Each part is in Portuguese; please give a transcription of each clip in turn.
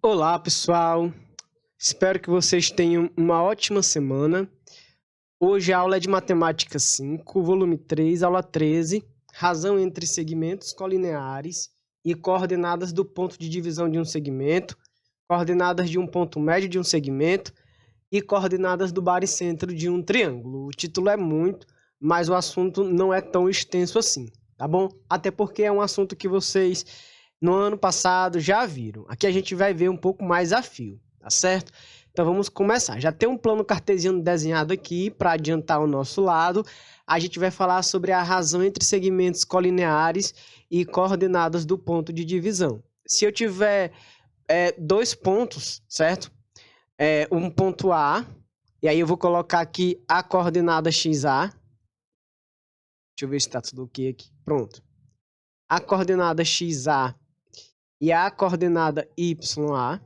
Olá, pessoal. Espero que vocês tenham uma ótima semana. Hoje a aula é de Matemática 5, volume 3, aula 13, razão entre segmentos colineares e coordenadas do ponto de divisão de um segmento, coordenadas de um ponto médio de um segmento e coordenadas do baricentro de um triângulo. O título é muito, mas o assunto não é tão extenso assim, tá bom? Até porque é um assunto que vocês no ano passado já viram. Aqui a gente vai ver um pouco mais a fio, tá certo? Então vamos começar. Já tem um plano cartesiano desenhado aqui para adiantar o nosso lado. A gente vai falar sobre a razão entre segmentos colineares e coordenadas do ponto de divisão. Se eu tiver dois pontos, certo? Um ponto A, e aí eu vou colocar aqui a coordenada XA. Deixa eu ver se está tudo ok aqui. Pronto. A coordenada XA e a coordenada YA.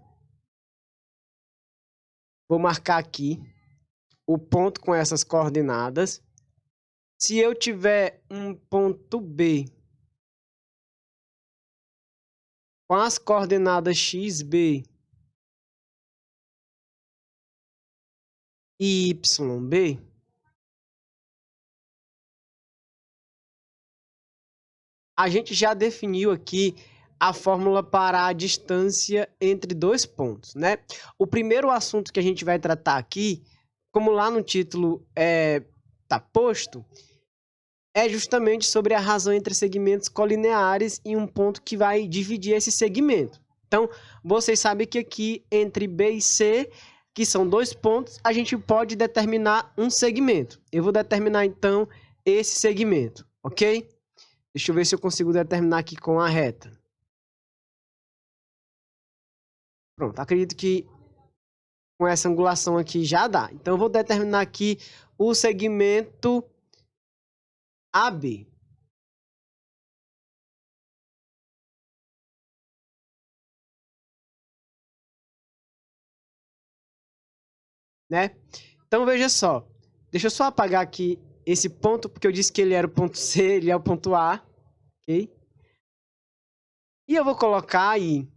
Vou marcar aqui o ponto com essas coordenadas. Se eu tiver um ponto B com as coordenadas XB e YB, a gente já definiu aqui a fórmula para a distância entre dois pontos, né? O primeiro assunto que a gente vai tratar aqui, como lá no título tá posto, é justamente sobre a razão entre segmentos colineares e um ponto que vai dividir esse segmento. Então, vocês sabem que aqui entre B e C, que são dois pontos, a gente pode determinar um segmento. Eu vou determinar, então, esse segmento, ok? Deixa eu ver se eu consigo determinar aqui com a reta. Pronto, acredito que com essa angulação aqui já dá. Então, eu vou determinar aqui o segmento AB. Né? Então, veja só. Deixa eu só apagar aqui esse ponto, porque eu disse que ele era o ponto C, ele é o ponto A. Ok? E eu vou colocar aí,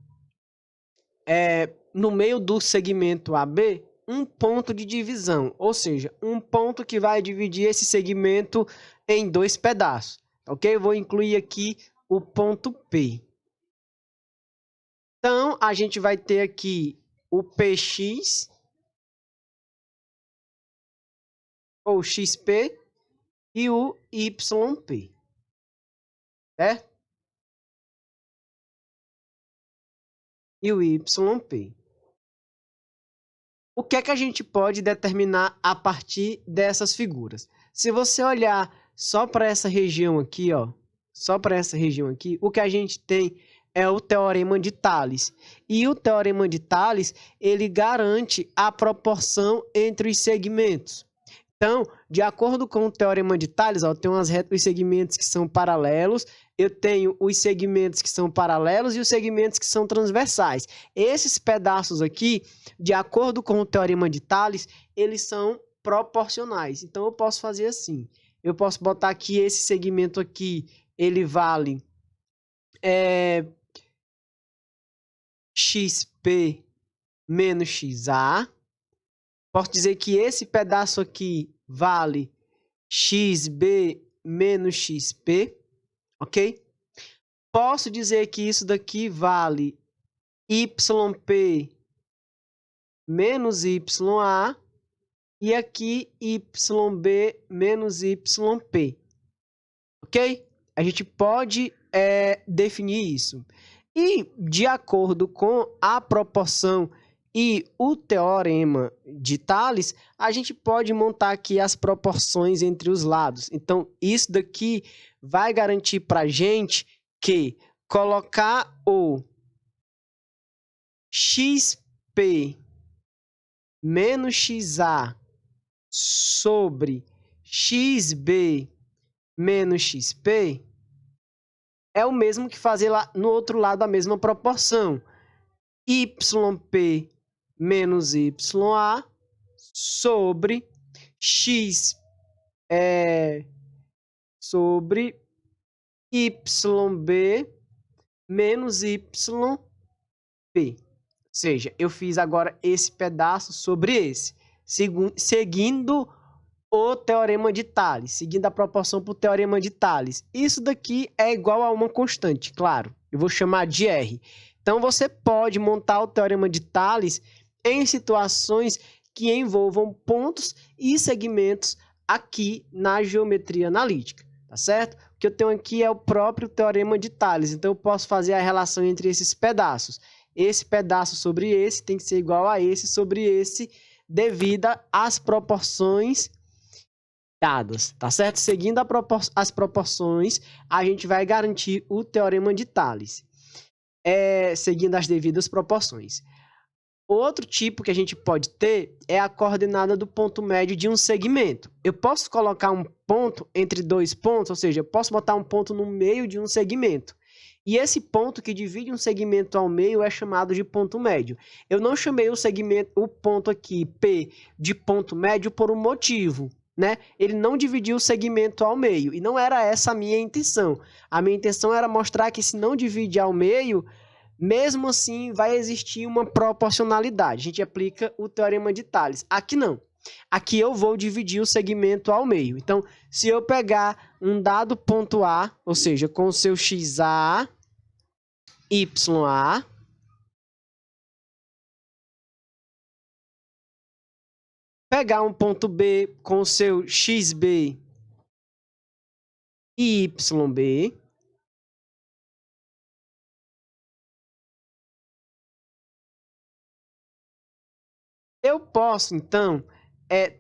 no meio do segmento AB, um ponto de divisão. Ou seja, um ponto que vai dividir esse segmento em dois pedaços. Ok? Eu vou incluir aqui o ponto P. Então, a gente vai ter aqui o PX, ou XP, e o YP. Certo? E o YP. O que é que a gente pode determinar a partir dessas figuras? Se você olhar só para essa região aqui, ó, só para essa região aqui, o que a gente tem é o teorema de Tales. E o teorema de Tales, ele garante a proporção entre os segmentos. Então, de acordo com o teorema de Tales, ó, tem os segmentos que são paralelos, eu tenho os segmentos que são paralelos e os segmentos que são transversais. Esses pedaços aqui, de acordo com o teorema de Tales, eles são proporcionais. Então, eu posso fazer assim. Eu posso botar aqui esse segmento aqui, ele vale XP menos XA. Posso dizer que esse pedaço aqui vale XB menos XP, ok? Posso dizer que isso daqui vale YP menos YA e aqui YB menos YP, ok? A gente pode definir isso. E, de acordo com a proporção e o teorema de Tales, a gente pode montar aqui as proporções entre os lados. Então, isso daqui vai garantir para a gente que colocar o XP menos XA sobre XB menos XP é o mesmo que fazer lá no outro lado a mesma proporção. YP menos YA sobre X sobre YB menos YP, seja, eu fiz agora esse pedaço sobre esse, seguindo o teorema de Tales, seguindo a proporção para o teorema de Tales. Isso daqui é igual a uma constante, claro. Eu vou chamar de R. Então, você pode montar o teorema de Tales em situações que envolvam pontos e segmentos aqui na geometria analítica, tá certo? O que eu tenho aqui é o próprio teorema de Tales. Então, eu posso fazer a relação entre esses pedaços. Esse pedaço sobre esse tem que ser igual a esse sobre esse, devido às proporções dadas, tá certo? Seguindo as proporções, a gente vai garantir o teorema de Tales, seguindo as devidas proporções. Outro tipo que a gente pode ter é a coordenada do ponto médio de um segmento. Eu posso colocar um ponto entre dois pontos, ou seja, eu posso botar um ponto no meio de um segmento. E esse ponto que divide um segmento ao meio é chamado de ponto médio. Eu não chamei o ponto aqui, P, de ponto médio por um motivo, né? Ele não dividiu o segmento ao meio, e não era essa a minha intenção. A minha intenção era mostrar que se não divide ao meio, mesmo assim vai existir uma proporcionalidade. A gente aplica o teorema de Tales. Aqui não. Aqui eu vou dividir o segmento ao meio. Então, se eu pegar um dado ponto A, ou seja, com o seu XA, YA, pegar um ponto B com o seu XB e YB, eu posso, então,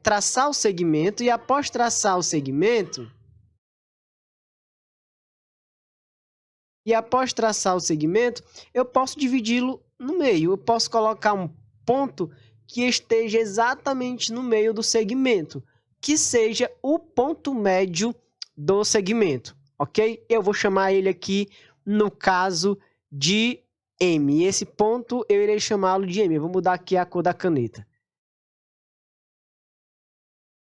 traçar o segmento, e após traçar o segmento, eu posso dividi-lo no meio. Eu posso colocar um ponto que esteja exatamente no meio do segmento, que seja o ponto médio do segmento, ok? Eu vou chamar ele aqui, no caso, de M. Esse ponto eu irei chamá-lo de M. Eu vou mudar aqui a cor da caneta.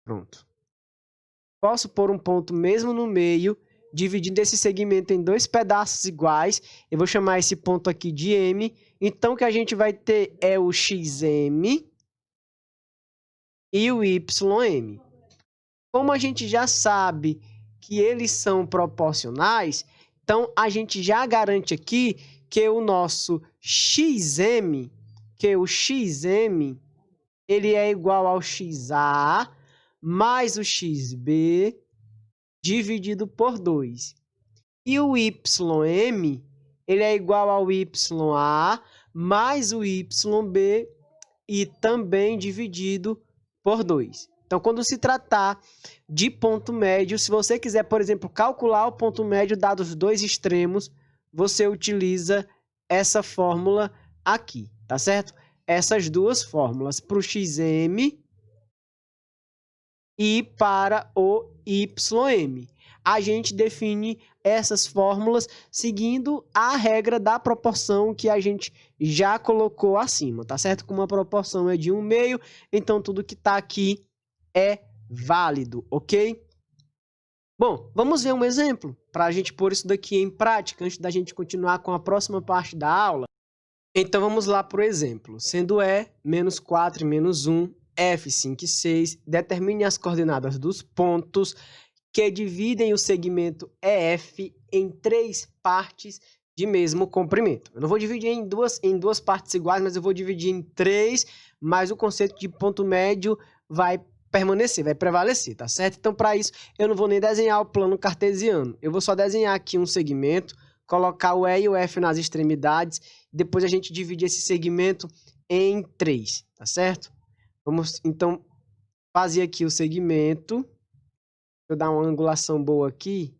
Pronto. Posso pôr um ponto mesmo no meio, dividindo esse segmento em dois pedaços iguais. Eu vou chamar esse ponto aqui de M. Então, o que a gente vai ter é o XM e o YM. Como a gente já sabe que eles são proporcionais, então a gente já garante aqui que o nosso XM, ele é igual ao XA mais o XB dividido por 2. E o YM, ele é igual ao YA mais o YB e também dividido por 2. Então, quando se tratar de ponto médio, se você quiser, por exemplo, calcular o ponto médio dados os dois extremos, você utiliza essa fórmula aqui, tá certo? Essas duas fórmulas, para o XM e para o YM. A gente define essas fórmulas seguindo a regra da proporção que a gente já colocou acima, tá certo? Como a proporção é de 1/2, então tudo que está aqui é válido, ok? Bom, vamos ver um exemplo para a gente pôr isso daqui em prática antes da gente continuar com a próxima parte da aula. Então vamos lá para o exemplo. Sendo E, -4 e -1, F, 5 e 6, determine as coordenadas dos pontos que dividem o segmento EF em 3 partes de mesmo comprimento. Eu não vou dividir em duas partes iguais, mas eu vou dividir em 3, mas o conceito de ponto médio vai permanecer, vai prevalecer, tá certo? Então, para isso, eu não vou nem desenhar o plano cartesiano. Eu vou só desenhar aqui um segmento, colocar o E e o F nas extremidades, depois a gente divide esse segmento em 3, tá certo? Vamos, então, fazer aqui o segmento. Deixa eu dar uma angulação boa aqui,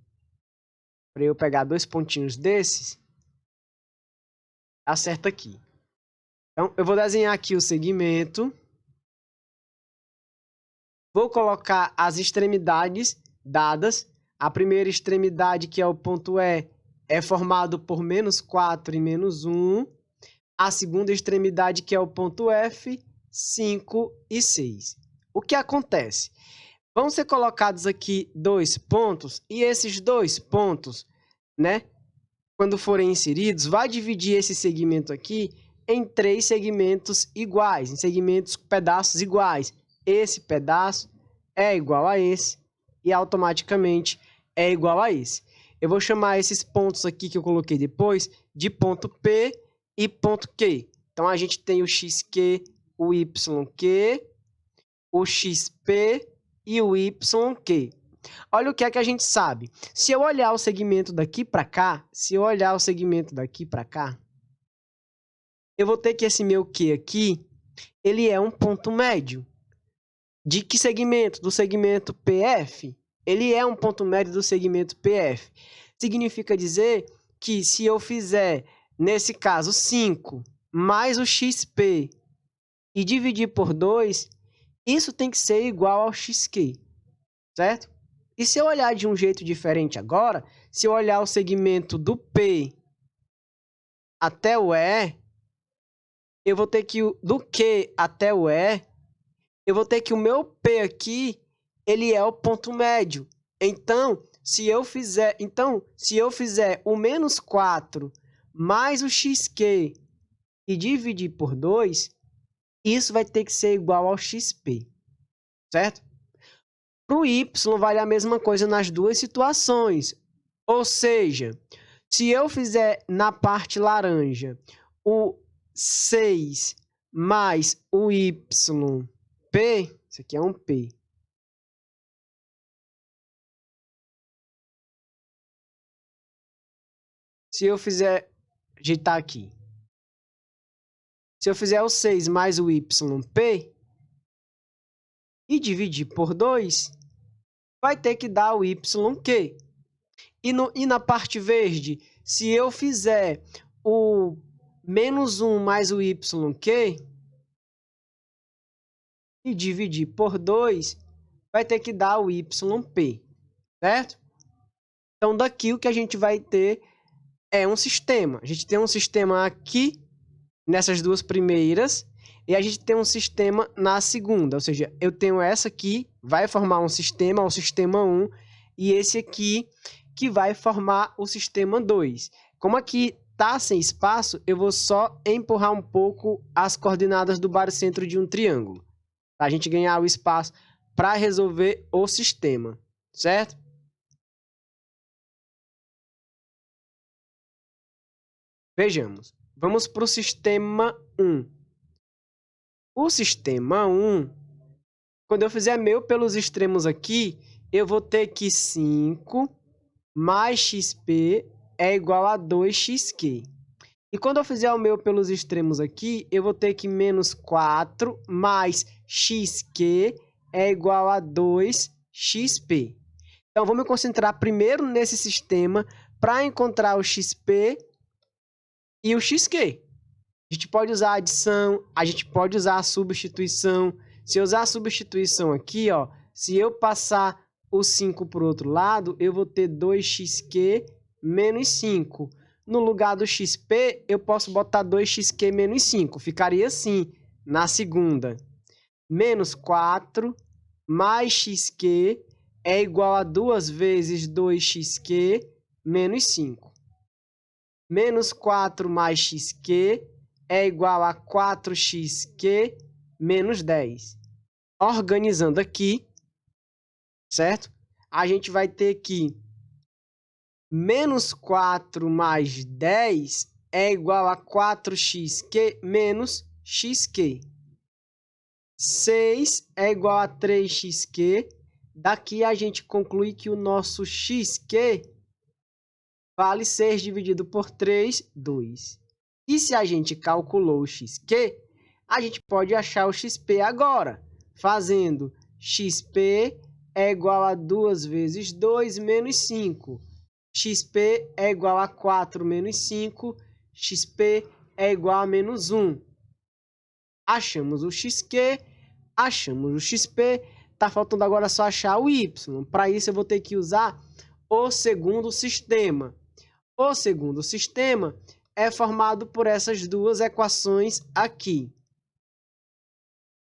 para eu pegar 2 pontinhos desses. Acerta aqui. Então, eu vou desenhar aqui o segmento. Vou colocar as extremidades dadas. A primeira extremidade, que é o ponto E, é formado por -4 e -1. A segunda extremidade, que é o ponto F, 5 e 6. O que acontece? Vão ser colocados aqui 2 pontos, e esses 2 pontos, né, quando forem inseridos, vai dividir esse segmento aqui em 3 segmentos iguais, em segmentos, pedaços iguais. Esse pedaço é igual a esse e automaticamente é igual a esse. Eu vou chamar esses pontos aqui que eu coloquei depois de ponto P e ponto Q. Então, a gente tem o XQ, o YQ, o XP e o YQ. Olha o que é que a gente sabe. Se eu olhar o segmento daqui para cá, eu vou ter que esse meu Q aqui, ele é um ponto médio. De que segmento? Do segmento PF. Ele é um ponto médio do segmento PF. Significa dizer que se eu fizer, nesse caso, 5 mais o XP e dividir por 2, isso tem que ser igual ao XQ, certo? E se eu olhar de um jeito diferente agora, se eu olhar o segmento do P até o E, eu vou ter que, do Q até o E, eu vou ter que o meu P aqui, ele é o ponto médio. Então, se eu fizer o menos 4 mais o XQ e dividir por 2, isso vai ter que ser igual ao XP, certo? Para o Y, vale a mesma coisa nas duas situações. Ou seja, se eu fizer na parte laranja o 6 mais o YP, isso aqui é um P. Se eu fizer, ajeitar aqui. Se eu fizer o 6 mais o YP e dividir por 2, vai ter que dar o YQ. E na parte verde, se eu fizer o menos 1 mais o YQ e dividir por 2, vai ter que dar o YP, certo? Então, daqui o que a gente vai ter é um sistema. A gente tem um sistema aqui, nessas duas primeiras, e a gente tem um sistema na segunda. Ou seja, eu tenho essa aqui, vai formar um sistema, o sistema 1, e esse aqui, que vai formar o sistema 2. Como aqui está sem espaço, eu vou só empurrar um pouco as coordenadas do baricentro de um triângulo, para a gente ganhar o espaço para resolver o sistema, certo? Vejamos. Vamos para o sistema 1. O sistema 1, quando eu fizer meu pelos extremos aqui, eu vou ter que 5 mais XP é igual a 2XQ. E quando eu fizer o meu pelos extremos aqui, eu vou ter que menos 4 mais XQ é igual a 2XP. Então, vou me concentrar primeiro nesse sistema para encontrar o XP e o XQ. A gente pode usar a adição, a gente pode usar a substituição. Se eu usar a substituição aqui, ó, se eu passar o 5 para o outro lado, eu vou ter 2XQ menos 5. No lugar do XP, eu posso botar 2XQ menos 5. Ficaria assim, na segunda. Menos 4 mais XQ é igual a 2 vezes 2XQ menos 5. Menos 4 mais XQ é igual a 4XQ menos 10. Organizando aqui, certo? A gente vai ter que menos 4 mais 10 é igual a 4XQ menos XQ. 6 é igual a 3XQ. Daqui a gente conclui que o nosso XQ vale 6 dividido por 3, 2. E se a gente calculou o XQ, a gente pode achar o XP agora, fazendo XP é igual a 2 vezes 2 menos 5. XP é igual a 4 menos 5. XP é igual a menos 1. Achamos o XQ, achamos o XP. Está faltando agora só achar o Y. Para isso, eu vou ter que usar o segundo sistema. O segundo sistema é formado por essas duas equações aqui.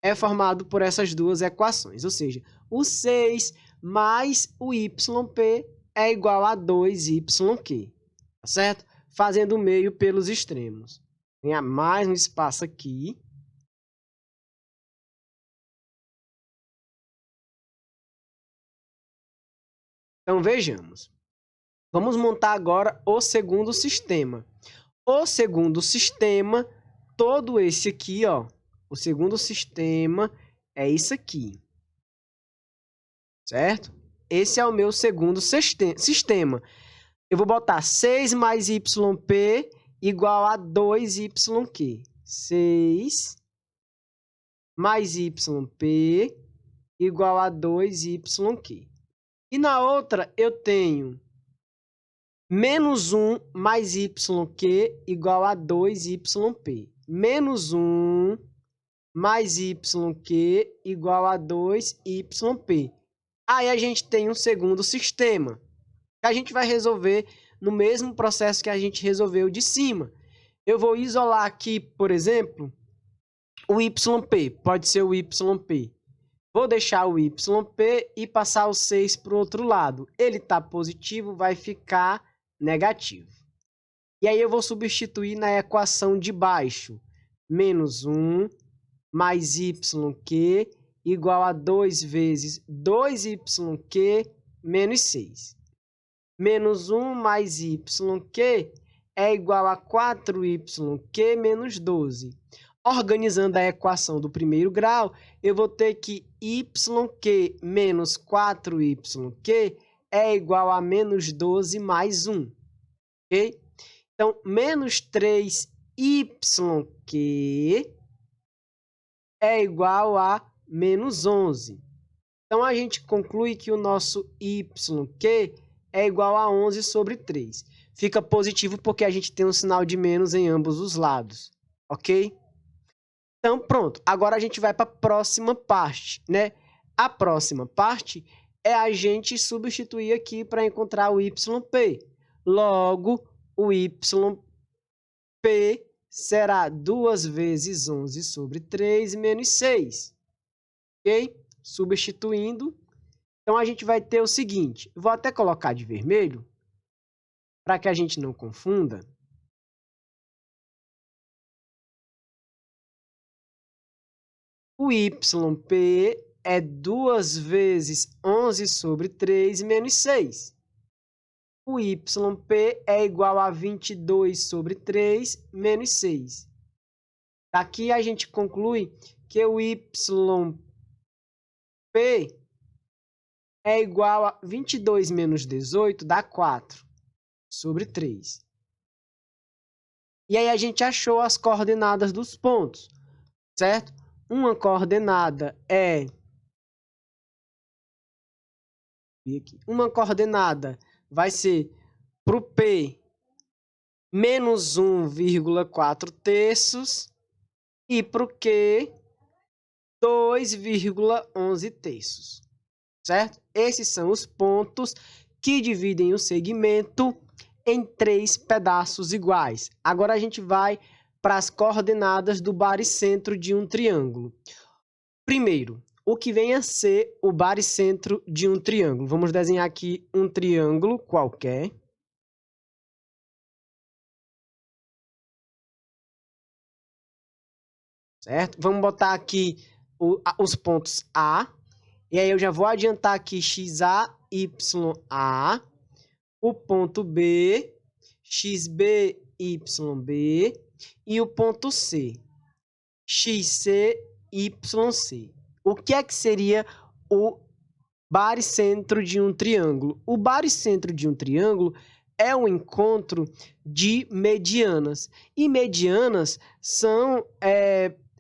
É formado por essas duas equações, ou seja, o 6 mais o YP é igual a 2YQ, tá certo? Fazendo o meio pelos extremos. Ganhar mais um espaço aqui. Então, vejamos. Vamos montar agora o segundo sistema. O segundo sistema, todo esse aqui, ó. O segundo sistema é isso aqui. Certo? Esse é o meu segundo sistema. Eu vou botar 6 mais yp igual a 2yq. 6 mais yp igual a 2yq. E na outra eu tenho menos 1 mais yq igual a 2yp. Menos 1 mais yq igual a 2yp. Aí a gente tem um segundo sistema, que a gente vai resolver no mesmo processo que a gente resolveu de cima. Eu vou isolar aqui, por exemplo, o yp, pode ser o yp. Vou deixar o yp e passar o 6 para o outro lado. Ele está positivo, vai ficar negativo. E aí eu vou substituir na equação de baixo. Menos 1 mais yq igual a 2 vezes 2yq menos 6. Menos 1 mais yq é igual a 4yq menos 12. Organizando a equação do primeiro grau, eu vou ter que yq menos 4yq é igual a menos 12 mais 1. Ok? Então, menos 3yq é igual a menos 11. Então, a gente conclui que o nosso yq é igual a 11 sobre 3. Fica positivo porque a gente tem um sinal de menos em ambos os lados, ok? Então, pronto. Agora a gente vai para a próxima parte, né? A próxima parte é a gente substituir aqui para encontrar o yp. Logo, o yp será 2 vezes 11 sobre 3 menos 6. Ok? Substituindo. Então, a gente vai ter o seguinte. Vou até colocar de vermelho, para que a gente não confunda. O yp é 2 vezes 11 sobre 3 menos 6. O yp é igual a 22 sobre 3 menos 6. Daqui a gente conclui que o yp é igual a 22 menos 18 dá 4 sobre 3. E aí a gente achou as coordenadas dos pontos, certo? Uma coordenada é... Uma coordenada vai ser para o P menos 1,4 terços e para o Q 2,11 terços, certo? Esses são os pontos que dividem o segmento em 3 pedaços iguais. Agora a gente vai para as coordenadas do baricentro de um triângulo. Primeiro, o que vem a ser o baricentro de um triângulo. Vamos desenhar aqui um triângulo qualquer. Certo? Vamos botar aqui os pontos A. E aí eu já vou adiantar aqui XA, YA. O ponto B, XB, YB. E o ponto C, XC, YC. O que é que seria o baricentro de um triângulo? O baricentro de um triângulo é um encontro de medianas. E medianas são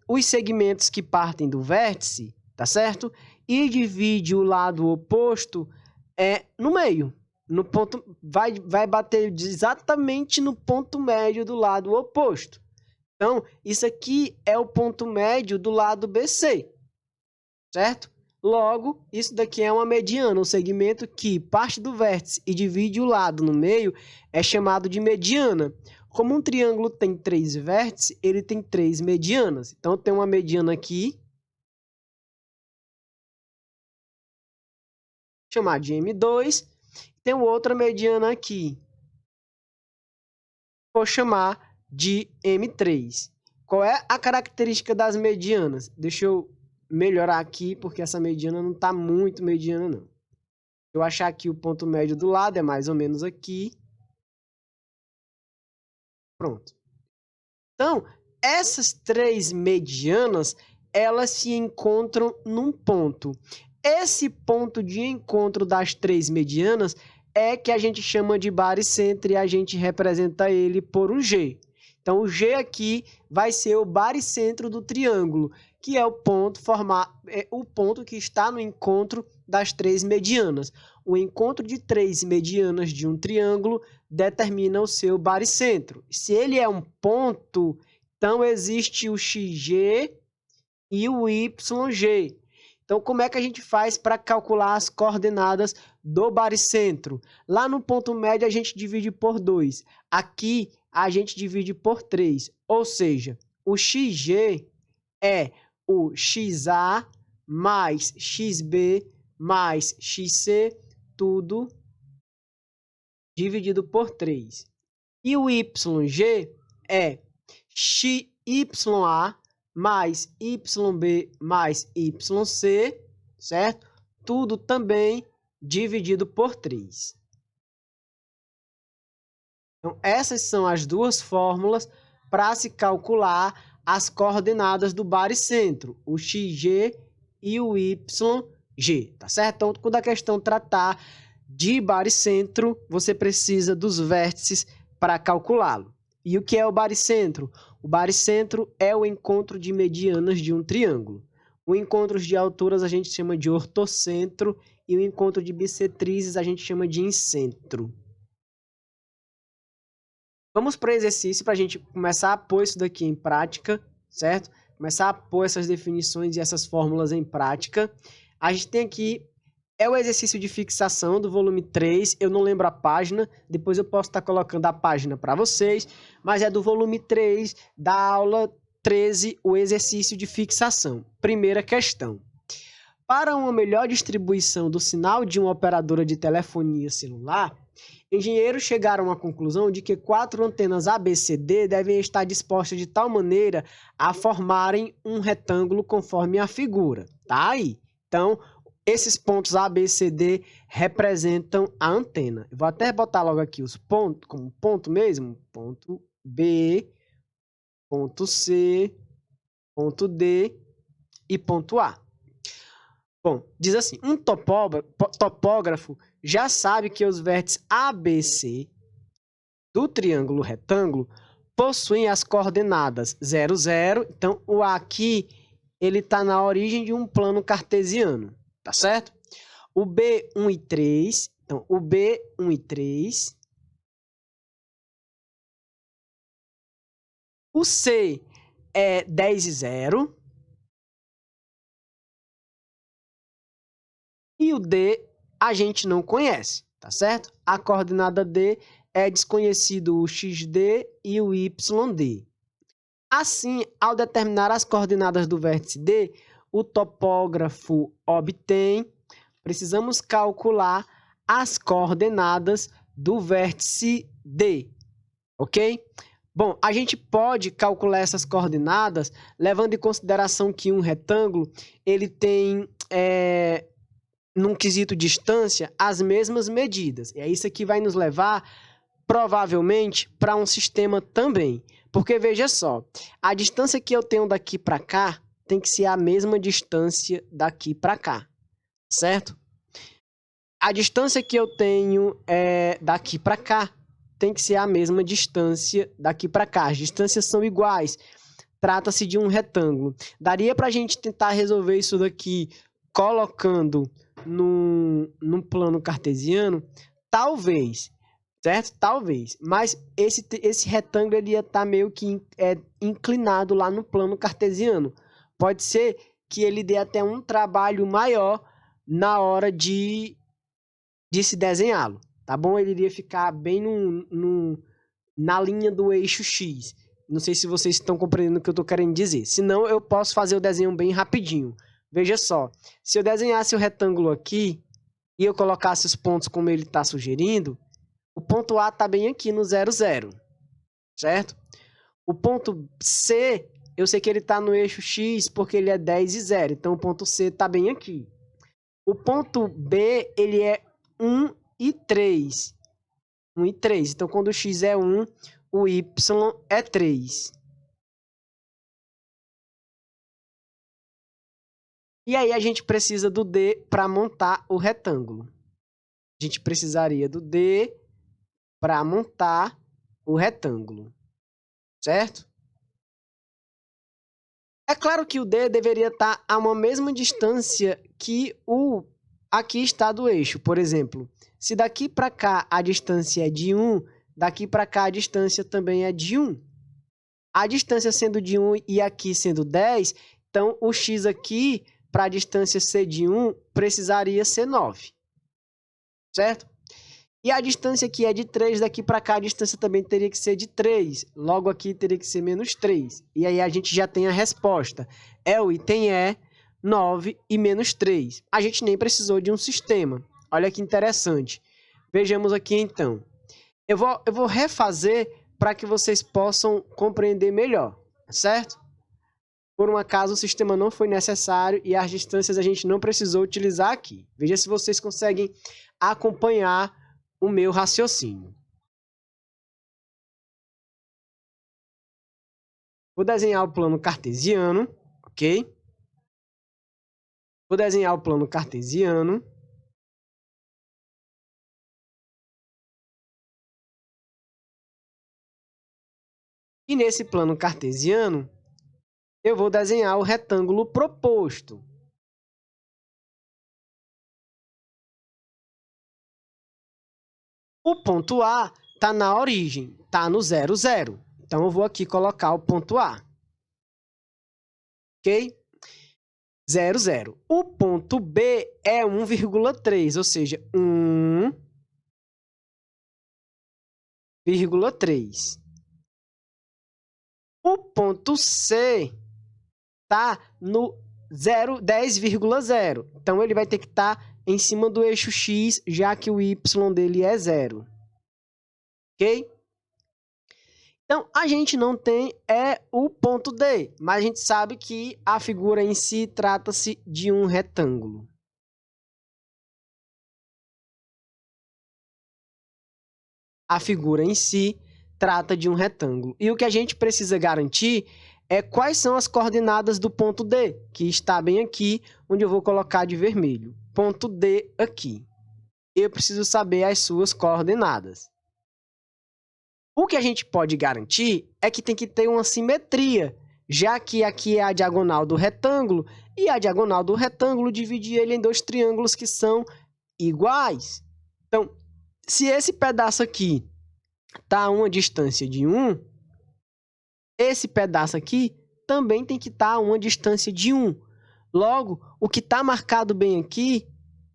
os segmentos que partem do vértice, tá certo? E divide o lado oposto no meio. No ponto, vai bater exatamente no ponto médio do lado oposto. Então, isso aqui é o ponto médio do lado BC, certo? Logo, isso daqui é uma mediana, um segmento que parte do vértice e divide o lado no meio é chamado de mediana. Como um triângulo tem 3 vértices, ele tem 3 medianas. Então, tem uma mediana aqui, chamada de M2, tem outra mediana aqui, vou chamar de M3. Qual é a característica das medianas? Deixa eu melhorar aqui, porque essa mediana não está muito mediana, não. Eu achar aqui o ponto médio do lado, é mais ou menos aqui. Pronto. Então, essas três medianas, elas se encontram num ponto. Esse ponto de encontro das três medianas é que a gente chama de baricentro e a gente representa ele por um G. Então, o G aqui vai ser o baricentro do triângulo, que é o ponto que está no encontro das três medianas. O encontro de três medianas de um triângulo determina o seu baricentro. Se ele é um ponto, então existe o XG e o YG. Então, como é que a gente faz para calcular as coordenadas do baricentro? Lá no ponto médio, a gente divide por 2. Aqui, a gente divide por 3. Ou seja, o XG é o XA mais XB mais XC, tudo dividido por 3. E o YG é XYA mais YB mais YC, certo? Tudo também dividido por 3. Então, essas são as duas fórmulas para se calcular as coordenadas do baricentro, o XG e o YG, tá certo? Então, quando a questão tratar de baricentro, você precisa dos vértices para calculá-lo. E o que é o baricentro? O baricentro é o encontro de medianas de um triângulo. O encontro de alturas a gente chama de ortocentro e o encontro de bissetrizes a gente chama de incentro. Vamos para o exercício para a gente começar a pôr isso daqui em prática, certo? Começar a pôr essas definições e essas fórmulas em prática. A gente tem aqui, é o exercício de fixação do volume 3, eu não lembro a página, depois eu posso estar colocando a página para vocês, mas é do volume 3 da aula 13, o exercício de fixação. Primeira questão. Para uma melhor distribuição do sinal de uma operadora de telefonia celular, engenheiros chegaram à conclusão de que 4 antenas ABCD devem estar dispostas de tal maneira a formarem um retângulo conforme a figura. Tá aí. Então, esses pontos A, B, C, D representam a antena. Eu vou até botar logo aqui os pontos, como ponto mesmo. Ponto B, ponto C, ponto D e ponto A. Bom, diz assim, um topógrafo já sabe que os vértices ABC do triângulo retângulo possuem as coordenadas 0, 0. Então, o A aqui, ele está na origem de um plano cartesiano. Tá certo? O B, 1 e 3. Então, o B, 1 e 3. O C é 10 e 0. E o D a gente não conhece, tá certo? A coordenada D é desconhecido o XD e o YD. Assim, ao determinar as coordenadas do vértice D, o topógrafo obtém, precisamos calcular as coordenadas do vértice D, ok? Bom, a gente pode calcular essas coordenadas levando em consideração que um retângulo, ele tem, num quesito distância, as mesmas medidas. E é isso que vai nos levar, provavelmente, para um sistema também. Porque, veja só, a distância que eu tenho daqui para cá tem que ser a mesma distância daqui para cá, certo? A distância que eu tenho daqui para cá tem que ser a mesma distância daqui para cá. As distâncias são iguais. Trata-se de um retângulo. Daria para a gente tentar resolver isso daqui colocando num plano cartesiano? Talvez, certo? Talvez. Mas esse retângulo ele ia estar meio que inclinado lá no plano cartesiano. Pode ser que ele dê até um trabalho maior na hora de se desenhá-lo, tá bom? Ele iria ficar bem na linha do eixo X. Não sei se vocês estão compreendendo o que eu estou querendo dizer. Se não, eu posso fazer o desenho bem rapidinho. Veja só, se eu desenhasse o retângulo aqui e eu colocasse os pontos como ele está sugerindo, o ponto A está bem aqui no 0, 0, certo? O ponto C, eu sei que ele está no eixo X porque ele é 10 e 0. Então, o ponto C está bem aqui. O ponto B, ele é 1 e 3. 1 e 3. Então, quando o X é 1, o Y é 3. E aí, a gente precisa do D para montar o retângulo. A gente precisaria do D para montar o retângulo. Certo? É claro que o D deveria estar a uma mesma distância que o aqui está do eixo. Por exemplo, se daqui para cá a distância é de 1, daqui para cá a distância também é de 1. A distância sendo de 1 e aqui sendo 10, então o x aqui, para a distância ser de 1, precisaria ser 9. Certo? E a distância aqui é de 3, daqui para cá a distância também teria que ser de 3. Logo aqui teria que ser menos 3. E aí a gente já tem a resposta. O item E, 9 e menos 3. A gente nem precisou de um sistema. Olha que interessante. Vejamos aqui então. Eu vou refazer para que vocês possam compreender melhor, certo? Por um acaso o sistema não foi necessário e as distâncias a gente não precisou utilizar aqui. Veja se vocês conseguem acompanhar o meu raciocínio. Vou desenhar o plano cartesiano, ok? Vou desenhar o plano cartesiano. E nesse plano cartesiano, eu vou desenhar o retângulo proposto. O ponto A está na origem, está no 0, 0. Então, eu vou aqui colocar o ponto A. Ok? 0, 0. O ponto B é 1,3, ou seja, 1,3. O ponto C está no 10,0. Então, ele vai ter que estar em cima do eixo X, já que o Y dele é 0. Ok? Então, a gente não tem o ponto D, mas a gente sabe que a figura em si trata-se de um retângulo. A figura em si trata de um retângulo. E o que a gente precisa garantir é quais são as coordenadas do ponto D, que está bem aqui, onde eu vou colocar de vermelho. Ponto D aqui. Eu preciso saber as suas coordenadas. O que a gente pode garantir é que tem que ter uma simetria, já que aqui é a diagonal do retângulo, e a diagonal do retângulo divide ele em dois triângulos que são iguais. Então, se esse pedaço aqui está a uma distância de 1, esse pedaço aqui também tem que estar a uma distância de 1. Logo, o que está marcado bem aqui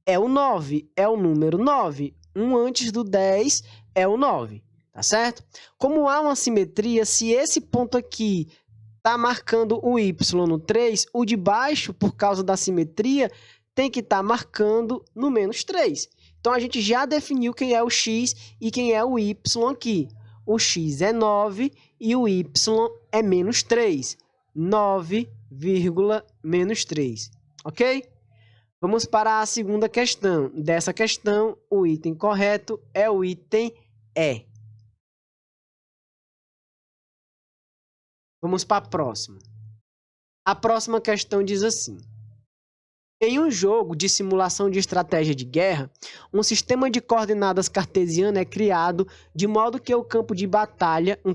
é o 9, é o número 9. 1 antes do 10 é o 9, tá certo? Como há uma simetria, se esse ponto aqui está marcando o y no 3, o de baixo, por causa da simetria, tem que estar marcando no menos 3. Então, a gente já definiu quem é o x e quem é o y aqui. O x é 9 e o y é menos 3. 9, menos 3. Ok? Vamos para a segunda questão. Dessa questão, o item correto é o item E. Vamos para a próxima. A próxima questão diz assim: em um jogo de simulação de estratégia de guerra, um sistema de coordenadas cartesiano é criado de modo que o campo de batalha, um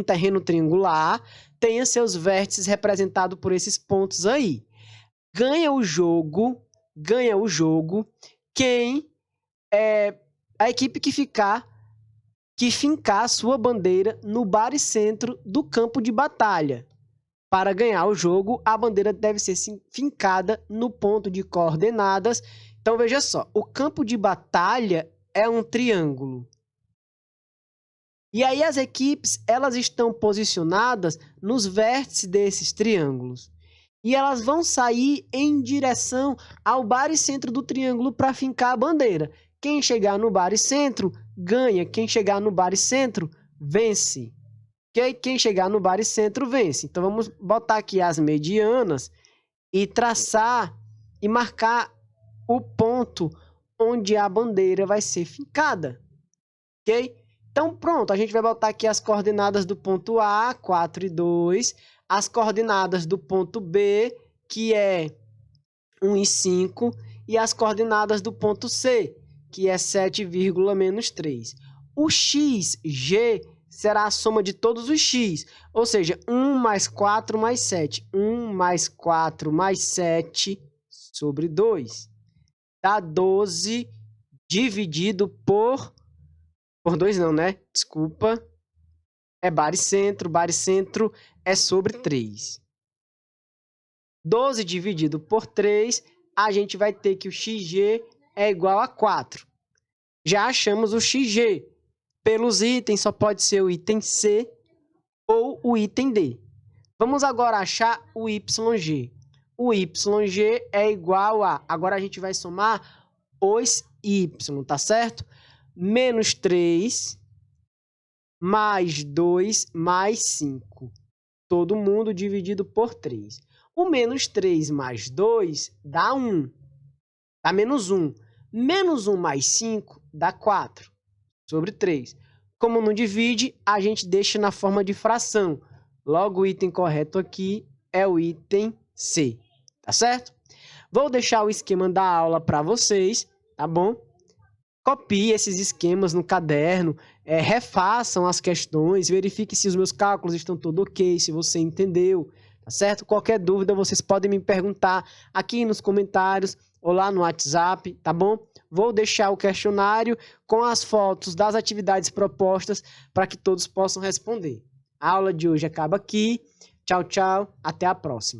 terreno triangular, tenha seus vértices representados por esses pontos aí. Ganha o jogo quem é a equipe que fincar a sua bandeira no baricentro do campo de batalha. Para ganhar o jogo, a bandeira deve ser fincada no ponto de coordenadas. Então, veja só, o campo de batalha é um triângulo. E aí as equipes, elas estão posicionadas nos vértices desses triângulos. E elas vão sair em direção ao baricentro do triângulo para fincar a bandeira. Quem chegar no baricentro, ganha. Quem chegar no baricentro, vence. Ok? Quem chegar no baricentro vence. Então, vamos botar aqui as medianas e traçar e marcar o ponto onde a bandeira vai ser fincada. Ok? Então, pronto, a gente vai botar aqui as coordenadas do ponto A, 4 e 2, as coordenadas do ponto B, que é 1 e 5, e as coordenadas do ponto C, que é 7, menos 3. O xg será a soma de todos os x, ou seja, 1 mais 4 mais 7. 1 mais 4 mais 7 sobre 2. Dá 12 dividido por 2 não, né? Desculpa. É baricentro. Baricentro é sobre 3. 12 dividido por 3, a gente vai ter que o xg é igual a 4. Já achamos o xg. Pelos itens, só pode ser o item C ou o item D. Vamos agora achar o YG. O YG é igual a... Agora a gente vai somar os Y, tá certo? Menos 3, mais 2, mais 5. Todo mundo dividido por 3. O menos 3 mais 2 dá 1. Dá menos 1. Menos 1 mais 5 dá 4 sobre 3. Como não divide, a gente deixa na forma de fração. Logo, o item correto aqui é o item C. Tá certo? Vou deixar o esquema da aula para vocês, tá bom? Copie esses esquemas no caderno, refaçam as questões, verifique se os meus cálculos estão todos ok, se você entendeu, tá certo? Qualquer dúvida, vocês podem me perguntar aqui nos comentários ou lá no WhatsApp, tá bom? Vou deixar o questionário com as fotos das atividades propostas para que todos possam responder. A aula de hoje acaba aqui. Tchau, tchau. Até a próxima.